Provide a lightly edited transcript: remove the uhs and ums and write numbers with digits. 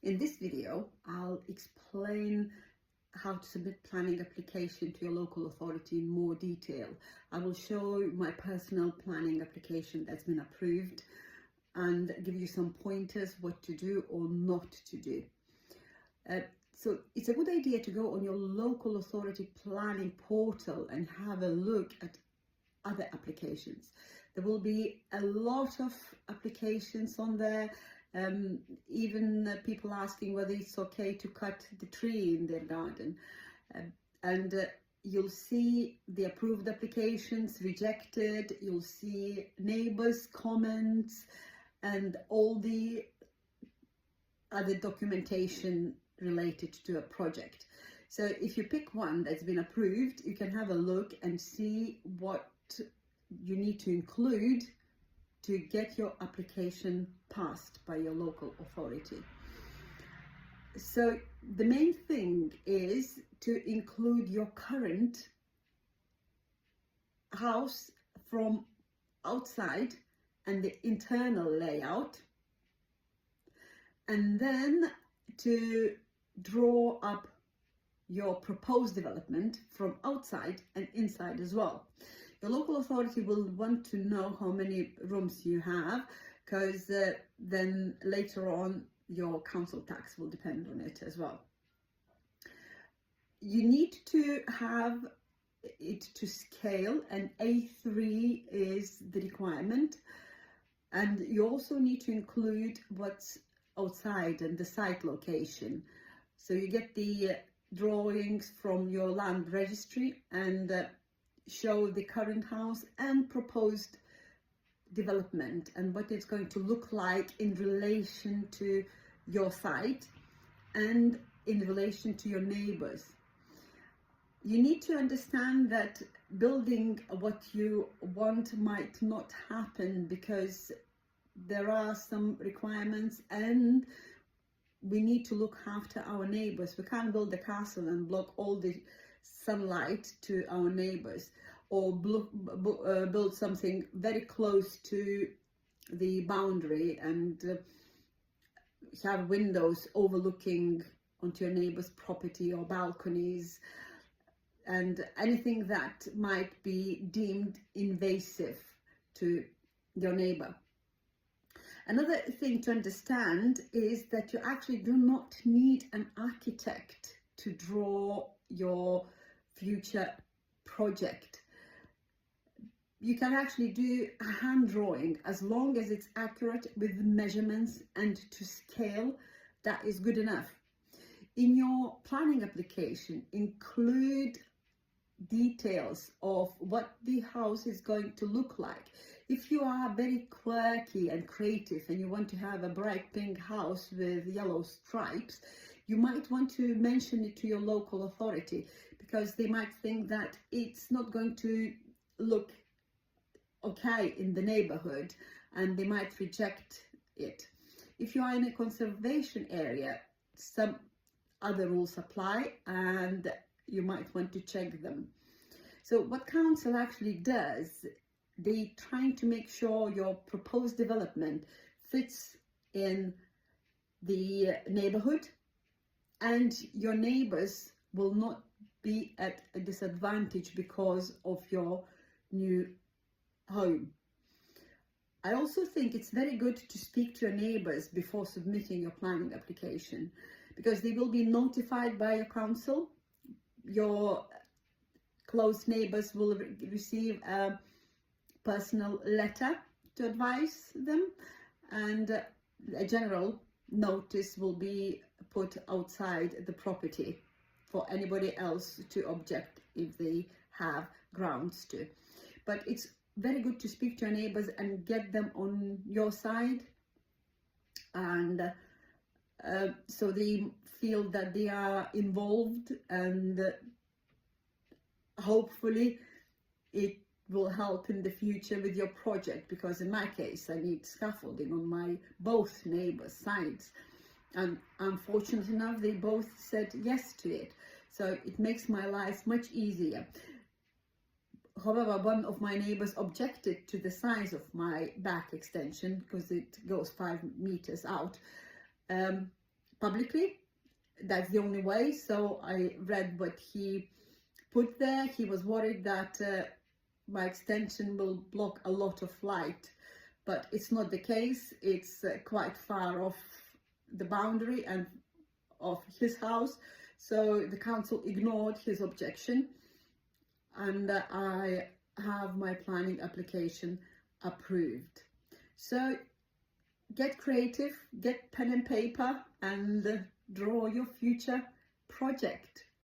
In this video, I'll explain how to submit planning application to your local authority in more detail. I will show my personal planning application that's been approved and give you some pointers what to do or not to do. So it's a good idea to go on your local authority planning portal and have a look at other applications. There will be a lot of applications on there. Even people asking whether it's okay to cut the tree in their garden, and you'll see the approved applications, rejected, you'll see neighbors' comments and all the other documentation related to a project. So if you pick one that's been approved, you can have a look and see what you need to include to get your application passed by your local authority. So the main thing is to include your current house from outside and the internal layout, and then to draw up your proposed development from outside and inside as well. Your local authority will want to know how many rooms you have, because then later on your council tax will depend on it as well. You need to have it to scale, and A3 is the requirement, and you also need to include what's outside and the site location. So you get the drawings from your land registry and show the current house and proposed development and what it's going to look like in relation to your site and in relation to your neighbors. You need to understand that building what you want might not happen because there are some requirements and we need to look after our neighbors. We can't build a castle and block all the sunlight to our neighbors, or build something very close to the boundary and have windows overlooking onto your neighbor's property or balconies and anything that might be deemed invasive to your neighbor. Another thing to understand is that you actually do not need an architect to draw your future project. You can actually do a hand drawing as long as it's accurate with measurements and to scale. That is good enough. In your planning application, include details of what the house is going to look like. If you are very quirky and creative and you want to have a bright pink house with yellow stripes, you might want to mention it to your local authority, because they might think that it's not going to look okay in the neighborhood and they might reject it. If you are in a conservation area, some other rules apply and you might want to check them. So what council actually does, they trying to make sure your proposed development fits in the neighborhood and your neighbors will not be at a disadvantage because of your new home. I also think it's very good to speak to your neighbors before submitting your planning application, because they will be notified by your council. Your close neighbors will receive a personal letter to advise them, and a general notice will be put outside the property for anybody else to object if they have grounds to. But it's very good to speak to your neighbors and get them on your side, and so they feel that they are involved, and hopefully it will help in the future with your project, because in my case I need scaffolding on my both neighbors' sides, and I'm fortunate enough they both said yes to it, so it makes my life much easier. However, one of my neighbors objected to the size of my back extension because it goes 5 meters out. publicly. That's the only way. So I read what he put there. He was worried that my extension will block a lot of light, but it's not the case. It's quite far off the boundary and of his house, so the council ignored his objection, and I have my planning application approved. So get creative, get pen and paper, and draw your future project.